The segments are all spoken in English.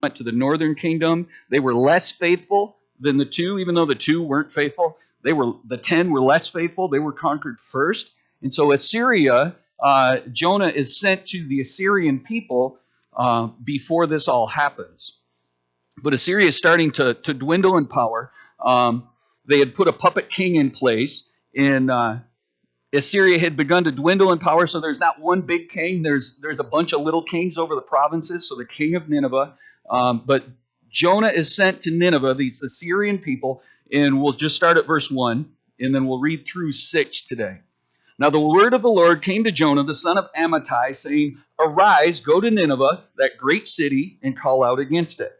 went to the northern kingdom. They were less faithful than the two, even though the two weren't faithful. The 10 were less faithful. They were conquered first. And so Assyria, Jonah is sent to the Assyrian people before this all happens. But Assyria is starting to dwindle in power. They had put a puppet king in place, and Assyria had begun to dwindle in power, so there's not one big king. There's a bunch of little kings over the provinces, so the king of Nineveh. But Jonah is sent to Nineveh, these Assyrian people, and we'll just start at verse 1, and then we'll read through 6 today. Now the word of the Lord came to Jonah, the son of Amittai, saying, "Arise, go to Nineveh, that great city, and call out against it.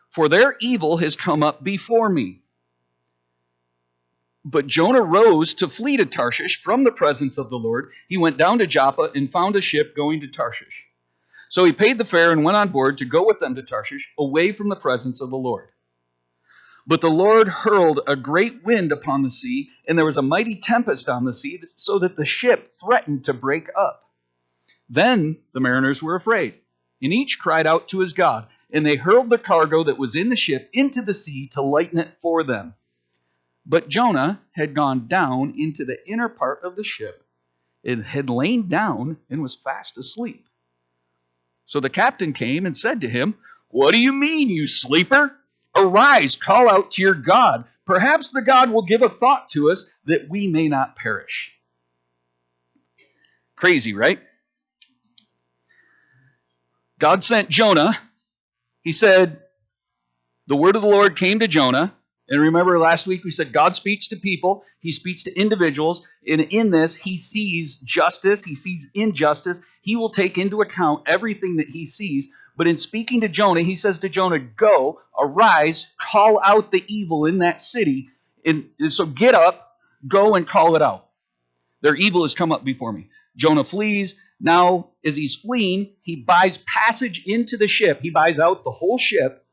For their evil has come up before me." But Jonah rose to flee to Tarshish from the presence of the Lord. He went down to Joppa and found a ship going to Tarshish. So he paid the fare and went on board to go with them to Tarshish, away from the presence of the Lord. But the Lord hurled a great wind upon the sea, and there was a mighty tempest on the sea, so that the ship threatened to break up. Then the mariners were afraid, and each cried out to his God, and they hurled the cargo that was in the ship into the sea to lighten it for them. But Jonah had gone down into the inner part of the ship, and had lain down and was fast asleep. So the captain came and said to him, "What do you mean, you sleeper? Arise, call out to your God. Perhaps the God will give a thought to us that we may not perish." Crazy, right? God sent Jonah. He said, the word of the Lord came to Jonah. And remember last week we said God speaks to people. He speaks to individuals. And in this, he sees justice. He sees injustice. He will take into account everything that he sees. But in speaking to Jonah, he says to Jonah, "Go, arise, call out the evil in that city." And so get up, go and call it out. Their evil has come up before me. Jonah flees. Now, as he's fleeing, he buys passage into the ship. He buys out the whole ship.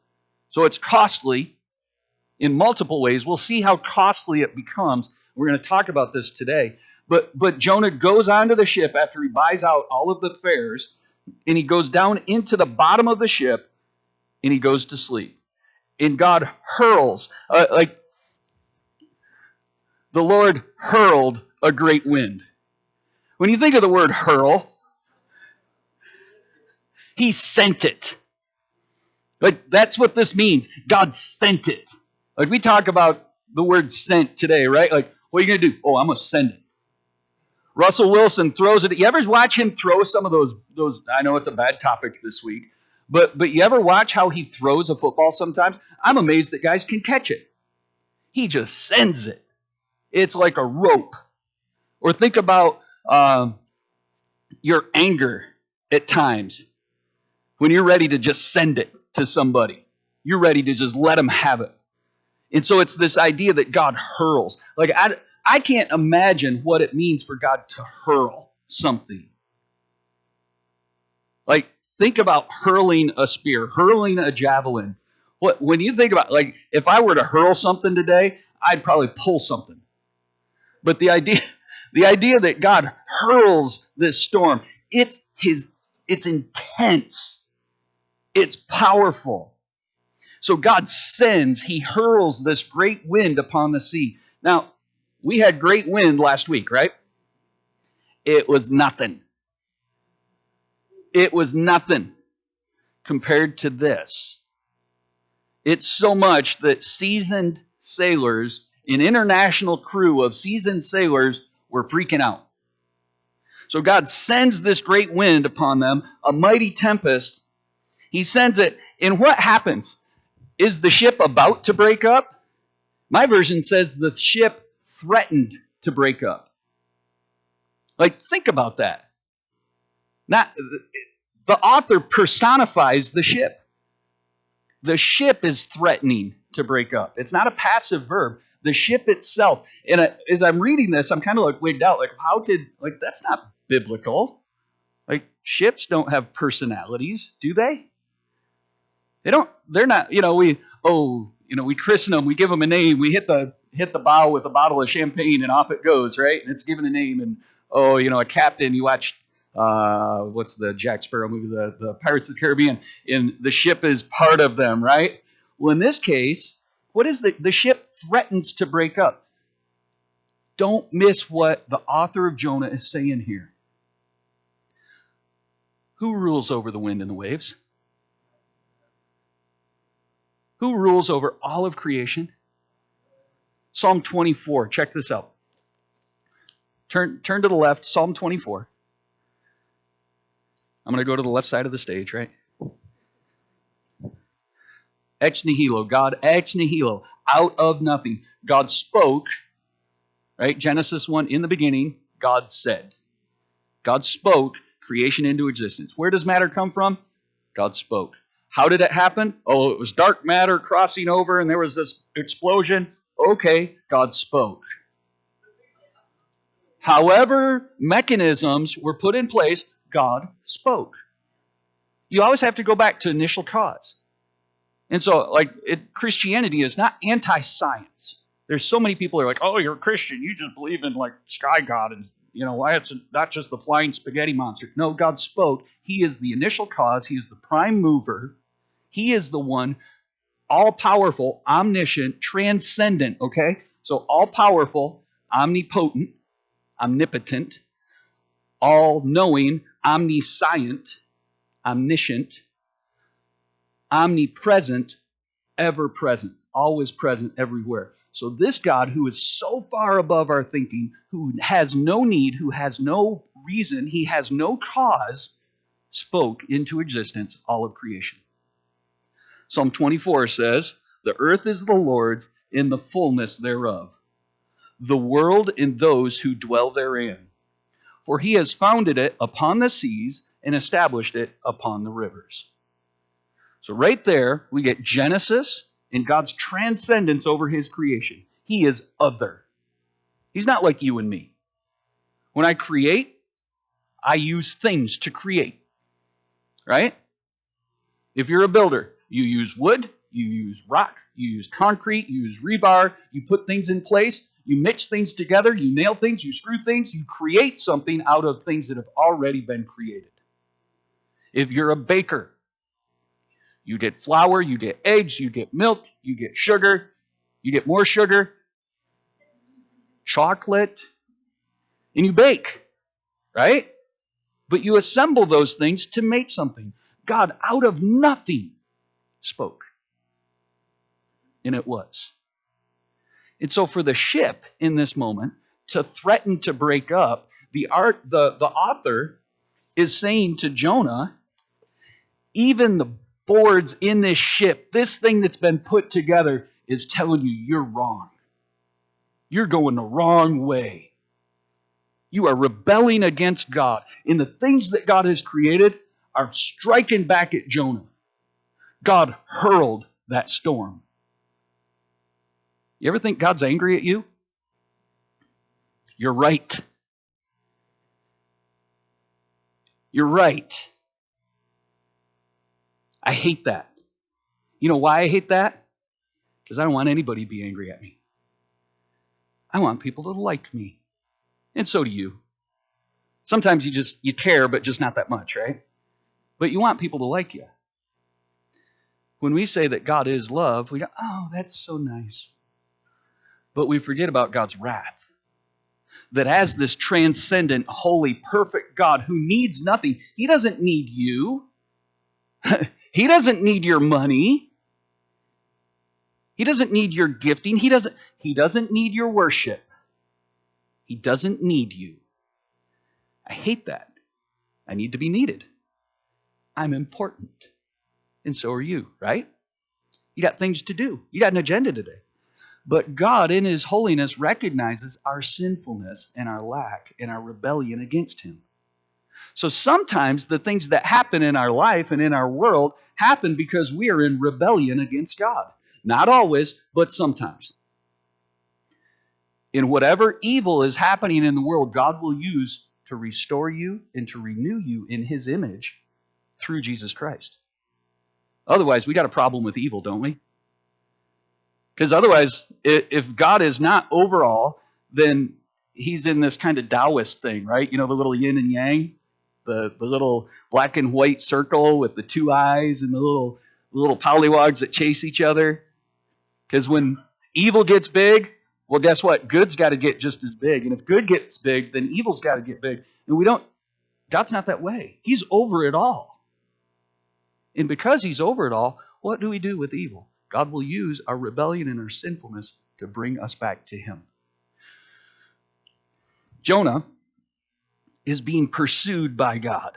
So it's costly in multiple ways. We'll see how costly it becomes. We're going to talk about this today. But Jonah goes onto the ship after he buys out all of the fares, and he goes down into the bottom of the ship, and he goes to sleep. And God hurls, the Lord hurled a great wind. When you think of the word hurl, he sent it. Like, that's what this means. God sent it. Like, we talk about the word sent today, right? Like, what are you going to do? Oh, I'm going to send it. Russell Wilson throws it. You ever watch him throw some of those? I know it's a bad topic this week, but you ever watch how he throws a football sometimes? I'm amazed that guys can catch it. He just sends it. It's like a rope. Or think about your anger at times when you're ready to just send it to somebody. You're ready to just let them have it. And so it's this idea that God hurls. Like, I can't imagine what it means for God to hurl something. Like, think about hurling a spear, hurling a javelin. When you think about, like, if I were to hurl something today, I'd probably pull something. But the idea that God hurls this storm, it's intense. It's powerful. So God sends, he hurls this great wind upon the sea. Now, we had great wind last week, right? It was nothing. It was nothing compared to this. It's so much that seasoned sailors, an international crew of seasoned sailors, were freaking out. So God sends this great wind upon them, a mighty tempest. He sends it, and what happens? Is the ship about to break up? My version says the ship threatened to break up. Like, think about that. The author personifies the ship. The ship is threatening to break up. It's not a passive verb. The ship itself. And as I'm reading this, I'm kind of like wigged out. Like, that's not biblical. Like, ships don't have personalities, do they? They're not, we christen them, we give them a name, we hit the bow with a bottle of champagne and off it goes, right? And it's given a name. And, a captain, you watch what's the Jack Sparrow movie, the Pirates of the Caribbean, and the ship is part of them, right? Well, in this case, what is the ship threatens to break up. Don't miss what the author of Jonah is saying here. Who rules over the wind and the waves? Who rules over all of creation? Psalm 24. Check this out. Turn to the left, Psalm 24. I'm going to go to the left side of the stage, right? Ex nihilo, God ex nihilo, out of nothing. God spoke, right? Genesis 1, in the beginning, God said. God spoke creation into existence. Where does matter come from? God spoke. How did it happen? Oh, it was dark matter crossing over and there was this explosion. Okay, God spoke. However, mechanisms were put in place, God spoke. You always have to go back to initial cause. And so, Christianity is not anti-science. There's so many people who are like, oh, you're a Christian. You just believe in, sky God and, why it's not just the flying spaghetti monster. No, God spoke. He is the initial cause. He is the prime mover. He is the one, all-powerful, omniscient, transcendent, okay? So all-powerful, omnipotent, omnipotent, all-knowing, omniscient, omniscient, omnipresent, ever-present, always present everywhere. So this God who is so far above our thinking, who has no need, who has no reason, he has no cause, spoke into existence all of creation. Psalm 24 says, the earth is the Lord's in the fullness thereof, the world and those who dwell therein. For he has founded it upon the seas and established it upon the rivers. So right there, we get Genesis and God's transcendence over his creation. He is other. He's not like you and me. When I create, I use things to create. Right? If you're a builder, you use wood, you use rock, you use concrete, you use rebar, you put things in place, you mix things together, you nail things, you screw things, you create something out of things that have already been created. If you're a baker, you get flour, you get eggs, you get milk, you get sugar, you get more sugar, chocolate, and you bake, right? But you assemble those things to make something. God, out of nothing, spoke. And it was. And so for the ship in this moment to threaten to break up, the author is saying to Jonah, even the boards in this ship, this thing that's been put together is telling you you're wrong. You're going the wrong way. You are rebelling against God. And the things that God has created are striking back at Jonah. God hurled that storm. You ever think God's angry at you? You're right. You're right. I hate that. You know why I hate that? Because I don't want anybody to be angry at me. I want people to like me. And so do you. Sometimes you care, but just not that much, right? But you want people to like you. When we say that God is love, we go, oh, that's so nice. But we forget about God's wrath. That as this transcendent, holy, perfect God who needs nothing, he doesn't need you. He doesn't need your money. He doesn't need your gifting. He doesn't need your worship. He doesn't need you. I hate that. I need to be needed. I'm important. And so are you, right? You got things to do. You got an agenda today. But God, in his holiness, recognizes our sinfulness and our lack and our rebellion against him. So sometimes the things that happen in our life and in our world happen because we are in rebellion against God. Not always, but sometimes. In whatever evil is happening in the world, God will use to restore you and to renew you in his image through Jesus Christ. Otherwise, we got a problem with evil, don't we? Because otherwise, if God is not overall, then he's in this kind of Taoist thing, right? You know, the little yin and yang. The little black and white circle with the two eyes and the little pollywogs that chase each other. Because when evil gets big, well, guess what? Good's got to get just as big. And if good gets big, then evil's got to get big. And God's not that way. He's over it all. And because he's over it all, what do we do with evil? God will use our rebellion and our sinfulness to bring us back to him. Jonah is being pursued by God.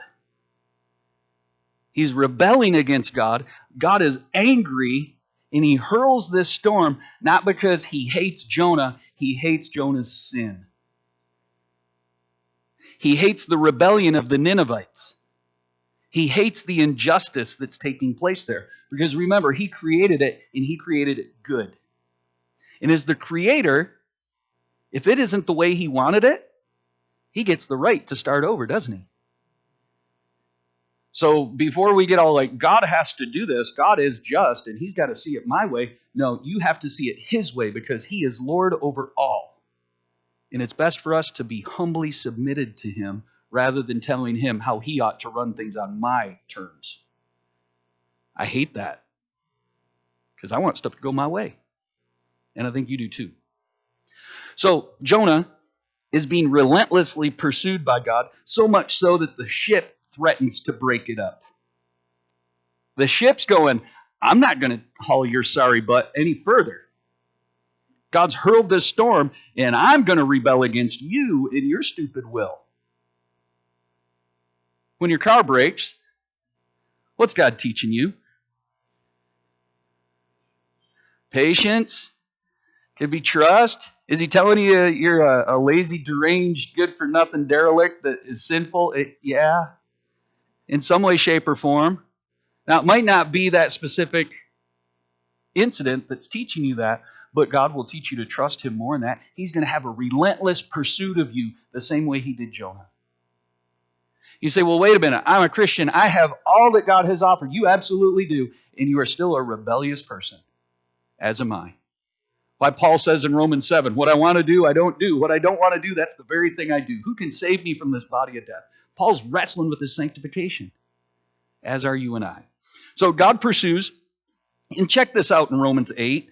He's rebelling against God. God is angry, and he hurls this storm, not because he hates Jonah, he hates Jonah's sin. He hates the rebellion of the Ninevites. He hates the injustice that's taking place there. Because remember, he created it, and he created it good. And as the creator, if it isn't the way he wanted it, he gets the right to start over, doesn't he? So before we get all like, God has to do this, God is just, and he's got to see it my way. No, you have to see it his way, because he is Lord over all. And it's best for us to be humbly submitted to him rather than telling him how he ought to run things on my terms. I hate that, because I want stuff to go my way. And I think you do too. So Jonah is being relentlessly pursued by God, so much so that the ship threatens to break it up. The ship's going, I'm not going to haul your sorry butt any further. God's hurled this storm, and I'm going to rebel against you in your stupid will. When your car breaks, what's God teaching you? Patience? Could be trust? Is he telling you you're a lazy, deranged, good-for-nothing derelict that is sinful? Yeah, in some way, shape, or form. Now, it might not be that specific incident that's teaching you that, but God will teach you to trust him more in that. He's going to have a relentless pursuit of you the same way he did Jonah. You say, well, wait a minute. I'm a Christian. I have all that God has offered. You absolutely do. And you are still a rebellious person, as am I. Why Paul says in Romans 7, what I want to do, I don't do. What I don't want to do, that's the very thing I do. Who can save me from this body of death? Paul's wrestling with his sanctification, as are you and I. So God pursues, and check this out in Romans 8.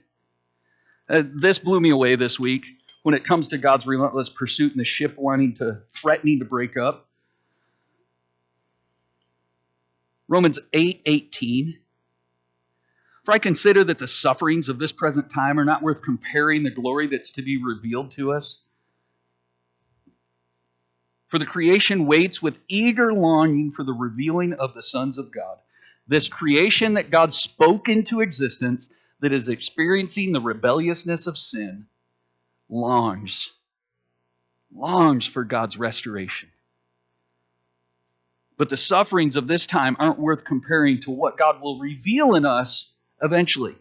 This blew me away this week when it comes to God's relentless pursuit and the ship threatening to break up. Romans 8:18. For I consider that the sufferings of this present time are not worth comparing the glory that's to be revealed to us. For the creation waits with eager longing for the revealing of the sons of God. This creation that God spoke into existence, that is experiencing the rebelliousness of sin, longs for God's restoration. But the sufferings of this time aren't worth comparing to what God will reveal in us eventually.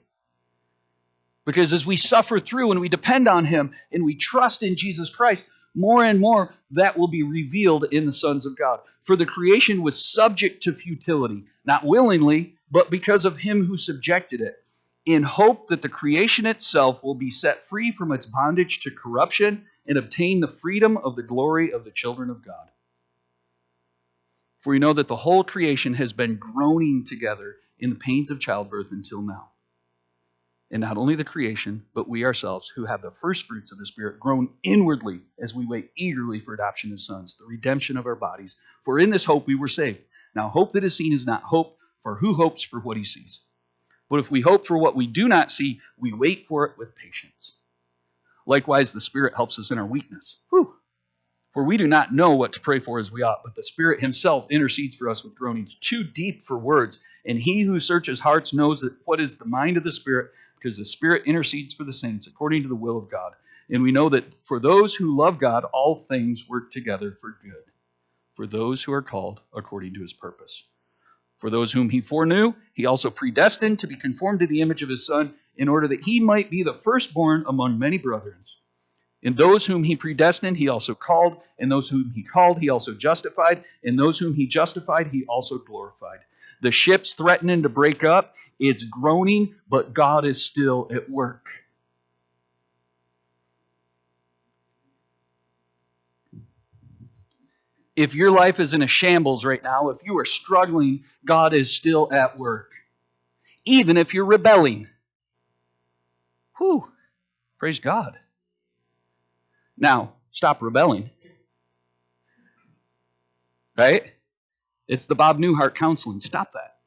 Because as we suffer through and we depend on him and we trust in Jesus Christ, more and more that will be revealed in the sons of God. For the creation was subject to futility, not willingly, but because of him who subjected it, in hope that the creation itself will be set free from its bondage to corruption and obtain the freedom of the glory of the children of God. For we know that the whole creation has been groaning together in the pains of childbirth until now. And not only the creation, but we ourselves, who have the first fruits of the Spirit, groan inwardly as we wait eagerly for adoption as sons, the redemption of our bodies. For in this hope we were saved. Now hope that is seen is not hope, for who hopes for what he sees? But if we hope for what we do not see, we wait for it with patience. Likewise, the Spirit helps us in our weakness. For we do not know what to pray for as we ought, but the Spirit himself intercedes for us with groanings too deep for words. And he who searches hearts knows that what is the mind of the Spirit, because the Spirit intercedes for the saints according to the will of God. And we know that for those who love God, all things work together for good, for those who are called according to his purpose. For those whom he foreknew, he also predestined to be conformed to the image of his Son, in order that he might be the firstborn among many brethren. And those whom he predestined, he also called. And those whom he called, he also justified. And those whom he justified, he also glorified. The ship's threatening to break up. It's groaning, but God is still at work. If your life is in a shambles right now, if you are struggling, God is still at work. Even if you're rebelling. Whew. Praise God. Now, stop rebelling. Right? It's the Bob Newhart counseling. Stop that.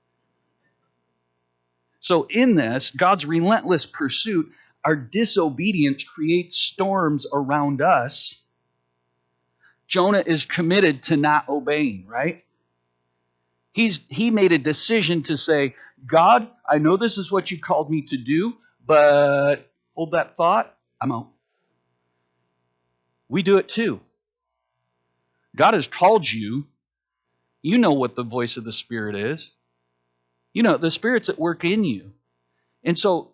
So in this, God's relentless pursuit, our disobedience creates storms around us. Jonah is committed to not obeying, right? He made a decision to say, God, I know this is what you called me to do, but hold that thought, I'm out. We do it too. God has called you. You know what the voice of the Spirit is. You know, the Spirit's at work in you. And so,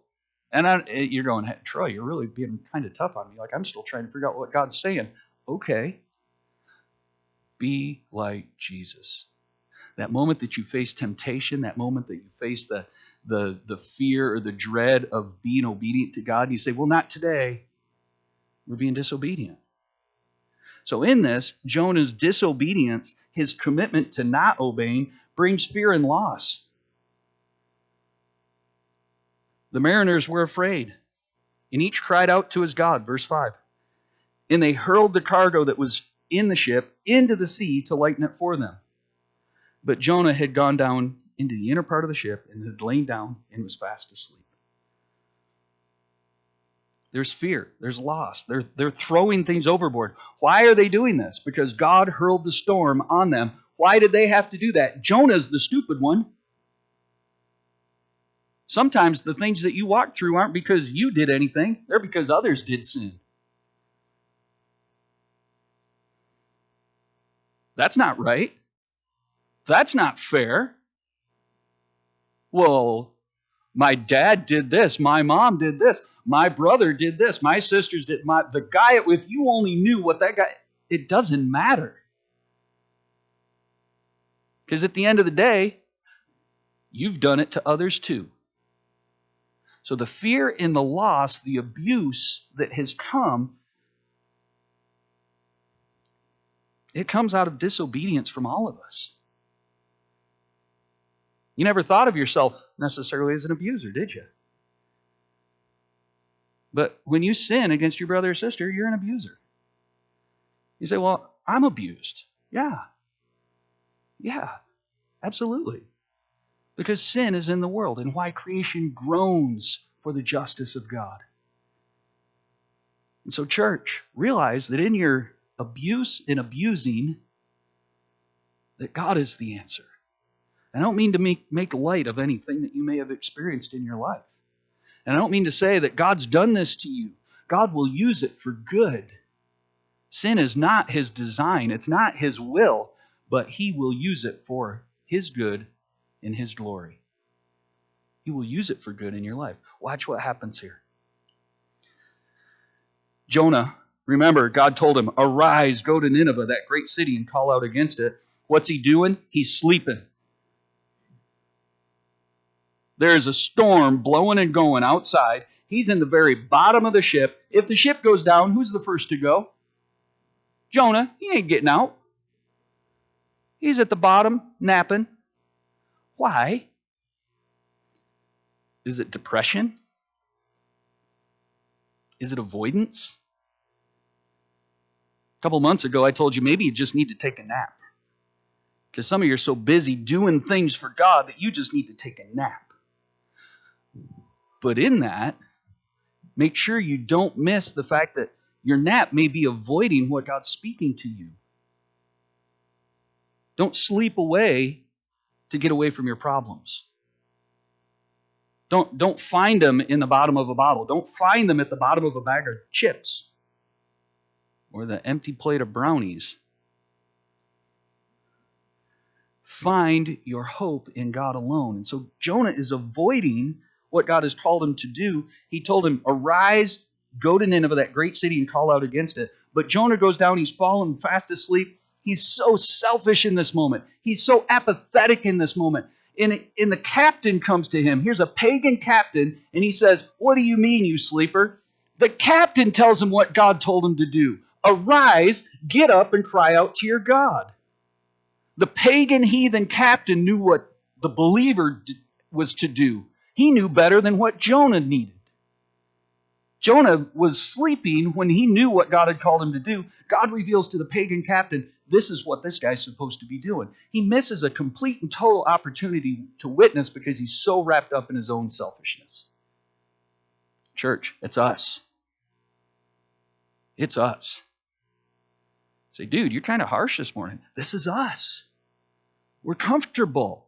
you're going, hey, Troy, you're really being kind of tough on me. Like, I'm still trying to figure out what God's saying. Okay. Be like Jesus. That moment that you face temptation, that moment that you face the fear or the dread of being obedient to God, and you say, well, not today. We're being disobedient. So in this, Jonah's disobedience, his commitment to not obeying, brings fear and loss. The mariners were afraid, and each cried out to his God, verse 5. And they hurled the cargo that was in the ship into the sea to lighten it for them. But Jonah had gone down into the inner part of the ship and had lain down and was fast asleep. There's fear. There's loss. They're throwing things overboard. Why are they doing this? Because God hurled the storm on them. Why did they have to do that? Jonah's the stupid one. Sometimes the things that you walk through aren't because you did anything. They're because others did sin. That's not right. That's not fair. Well, my dad did this. My mom did this. My brother did this. My sisters did. The guy with you only knew what that guy... It doesn't matter. Because at the end of the day, you've done it to others too. So the fear and the loss, the abuse that has come, it comes out of disobedience from all of us. You never thought of yourself necessarily as an abuser, did you? But when you sin against your brother or sister, you're an abuser. You say, well, I'm abused. Yeah, absolutely. Because sin is in the world, and why creation groans for the justice of God. And so, church, realize that in your abuse and abusing, that God is the answer. I don't mean to make light of anything that you may have experienced in your life. And I don't mean to say that God's done this to you. God will use it for good. Sin is not His design. It's not His will. But He will use it for His good and His glory. He will use it for good in your life. Watch what happens here. Jonah, remember, God told him, arise, go to Nineveh, that great city, and call out against it. What's he doing? He's sleeping. There's a storm blowing and going outside. He's in the very bottom of the ship. If the ship goes down, who's the first to go? Jonah. He ain't getting out. He's at the bottom, napping. Why? Is it depression? Is it avoidance? A couple months ago, I told you maybe you just need to take a nap. Because some of you are so busy doing things for God that you just need to take a nap. But in that, make sure you don't miss the fact that your nap may be avoiding what God's speaking to you. Don't sleep away to get away from your problems. Don't find them in the bottom of a bottle. Don't find them at the bottom of a bag of chips or the empty plate of brownies. Find your hope in God alone. And so Jonah is avoiding what God has called him to do. He told him, arise, go to Nineveh, that great city, and call out against it. But Jonah goes down, he's fallen fast asleep. He's so selfish in this moment. He's so apathetic in this moment. And the captain comes to him. Here's a pagan captain, and he says, what do you mean, you sleeper? The captain tells him what God told him to do. Arise, get up, and cry out to your God. The pagan heathen captain knew what the believer was to do. He knew better than what Jonah needed. Jonah was sleeping when he knew what God had called him to do. God reveals to the pagan captain, this is what this guy's supposed to be doing. He misses a complete and total opportunity to witness because he's so wrapped up in his own selfishness. Church, it's us. It's us. Say, dude, you're kind of harsh this morning. This is us. We're comfortable.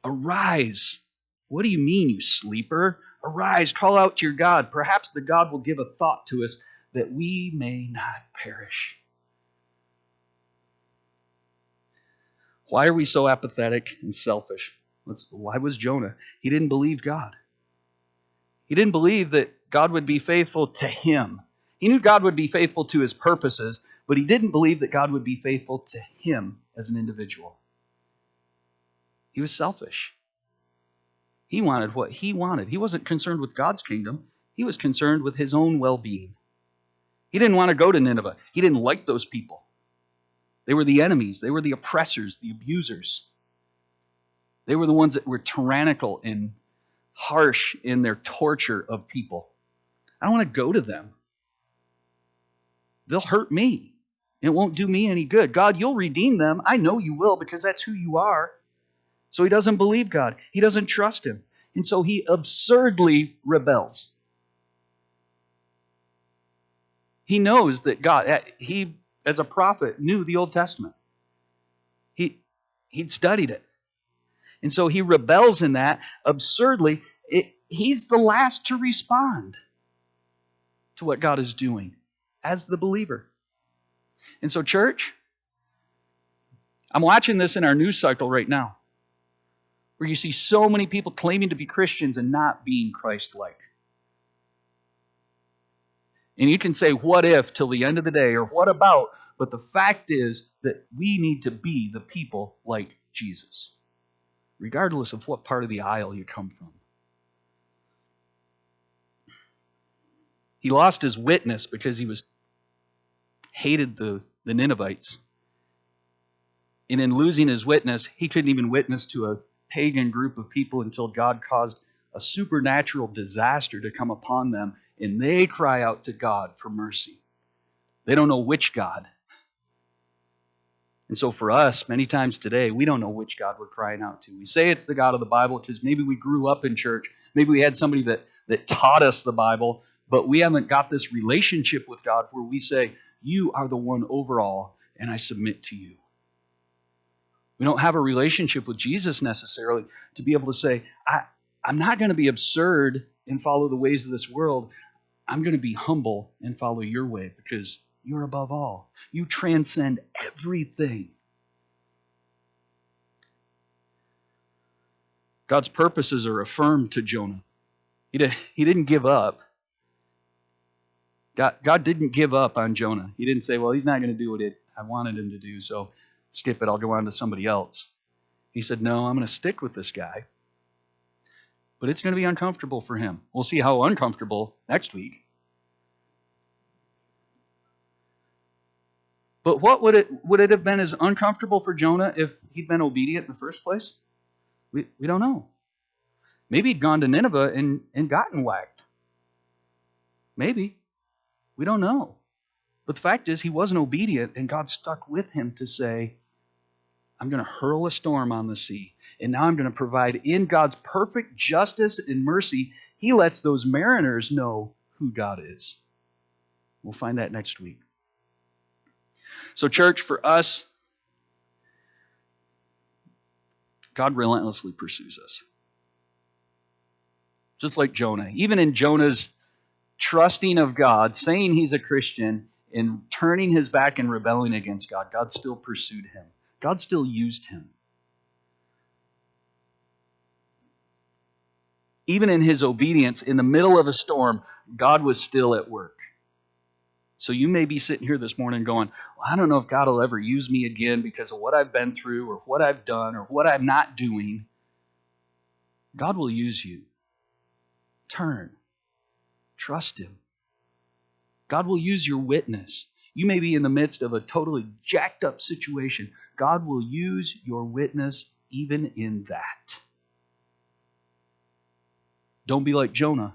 Arise. What do you mean, you sleeper? Arise, call out to your God. Perhaps the God will give a thought to us that we may not perish. Why are we so apathetic and selfish? Why was Jonah? He didn't believe God. He didn't believe that God would be faithful to him. He knew God would be faithful to his purposes, but he didn't believe that God would be faithful to him as an individual. He was selfish. He wanted what he wanted. He wasn't concerned with God's kingdom. He was concerned with his own well-being. He didn't want to go to Nineveh. He didn't like those people. They were the enemies. They were the oppressors, the abusers. They were the ones that were tyrannical and harsh in their torture of people. I don't want to go to them. They'll hurt me. It won't do me any good. God, you'll redeem them. I know you will because that's who you are. So he doesn't believe God. He doesn't trust him. And so he absurdly rebels. He knows that God, he as a prophet knew the Old Testament. He'd studied it. And so he rebels in that absurdly. He's the last to respond to what God is doing as the believer. And so, church, I'm watching this in our news cycle right now, where you see so many people claiming to be Christians and not being Christ-like. And you can say, what if, till the end of the day, or what about? But the fact is that we need to be the people like Jesus, regardless of what part of the aisle you come from. He lost his witness because he hated the Ninevites. And in losing his witness, he couldn't even witness to a pagan group of people until God caused a supernatural disaster to come upon them, and they cry out to God for mercy. They don't know which God. And so for us, many times today, we don't know which God we're crying out to. We say it's the God of the Bible because maybe we grew up in church. Maybe we had somebody that taught us the Bible, but we haven't got this relationship with God where we say, you are the one over all, and I submit to you. We don't have a relationship with Jesus necessarily to be able to say, I'm not going to be absurd and follow the ways of this world. I'm going to be humble and follow your way because you're above all. You transcend everything. God's purposes are affirmed to Jonah. He didn't give up. God didn't give up on Jonah. He didn't say, well, he's not going to do what I wanted him to do, so skip it, I'll go on to somebody else. He said, no, I'm going to stick with this guy. But it's going to be uncomfortable for him. We'll see how uncomfortable next week. But what would it have been as uncomfortable for Jonah if he'd been obedient in the first place? We don't know. Maybe he'd gone to Nineveh and gotten whacked. Maybe. We don't know. But the fact is, he wasn't obedient, and God stuck with him to say, I'm going to hurl a storm on the sea, and now I'm going to provide in God's perfect justice and mercy. He lets those mariners know who God is. We'll find that next week. So, church, for us, God relentlessly pursues us. Just like Jonah. Even in Jonah's trusting of God, saying he's a Christian, and turning his back and rebelling against God, God still pursued him. God still used him. Even in his obedience, in the middle of a storm, God was still at work. So you may be sitting here this morning going, well, I don't know if God will ever use me again because of what I've been through or what I've done or what I'm not doing. God will use you. Turn. Trust him. God will use your witness. You may be in the midst of a totally jacked up situation. God will use your witness even in that. Don't be like Jonah,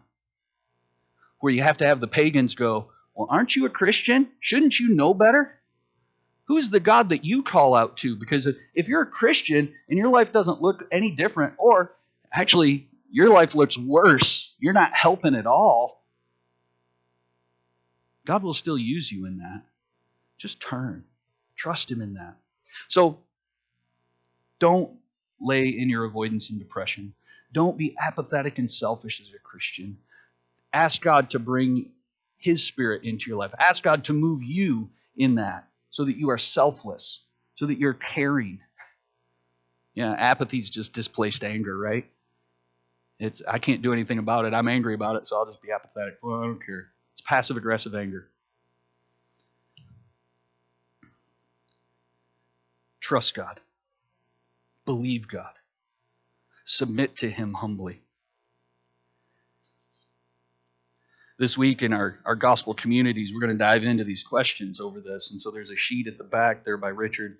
where you have to have the pagans go, well, aren't you a Christian? Shouldn't you know better? Who's the God that you call out to? Because if you're a Christian and your life doesn't look any different, or actually your life looks worse, you're not helping at all, God will still use you in that. Just turn. Trust Him in that. So don't lay in your avoidance and depression. Don't be apathetic and selfish as a Christian. Ask God to bring His Spirit into your life. Ask God to move you in that so that you are selfless, so that you're caring. Yeah, apathy is just displaced anger, right? I can't do anything about it. I'm angry about it, so I'll just be apathetic. Well, I don't care. It's passive-aggressive anger. Trust God. Believe God. Submit to Him humbly. This week in our gospel communities, we're going to dive into these questions over this. And so there's a sheet at the back there by Richard.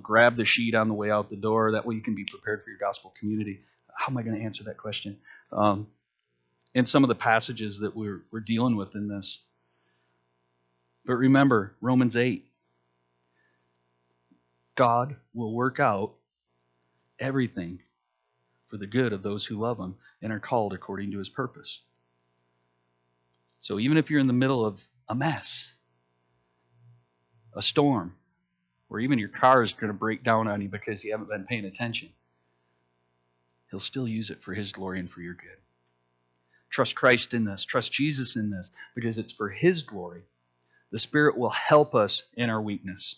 Grab the sheet on the way out the door. That way you can be prepared for your gospel community. How am I going to answer that question? And some of the passages that we're dealing with in this. But remember, Romans 8. God will work out everything for the good of those who love Him and are called according to His purpose. So even if you're in the middle of a mess, a storm, or even your car is going to break down on you because you haven't been paying attention, He'll still use it for His glory and for your good. Trust Christ in this. Trust Jesus in this, because it's for His glory. The Spirit will help us in our weakness.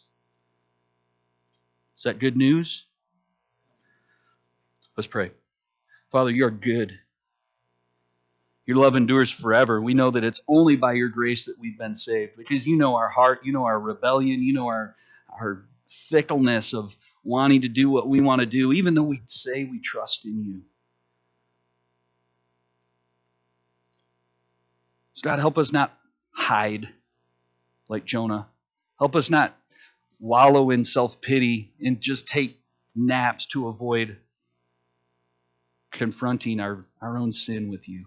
Is that good news? Let's pray. Father, You are good. Your love endures forever. We know that it's only by Your grace that we've been saved, because You know our heart, You know our rebellion, You know our fickleness of wanting to do what we want to do, even though we say we trust in You. So God, help us not hide like Jonah. Help us not wallow in self-pity and just take naps to avoid confronting our own sin with You.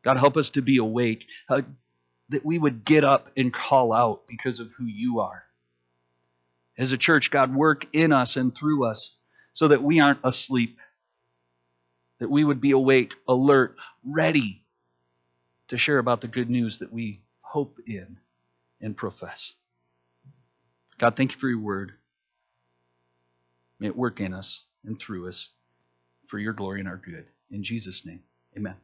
God, help us to be awake, that we would get up and call out because of who You are. As a church, God, work in us and through us so that we aren't asleep, that we would be awake, alert, ready to share about the good news that we hope in and profess. God, thank You for Your word. May it work in us and through us for Your glory and our good. In Jesus' name, amen.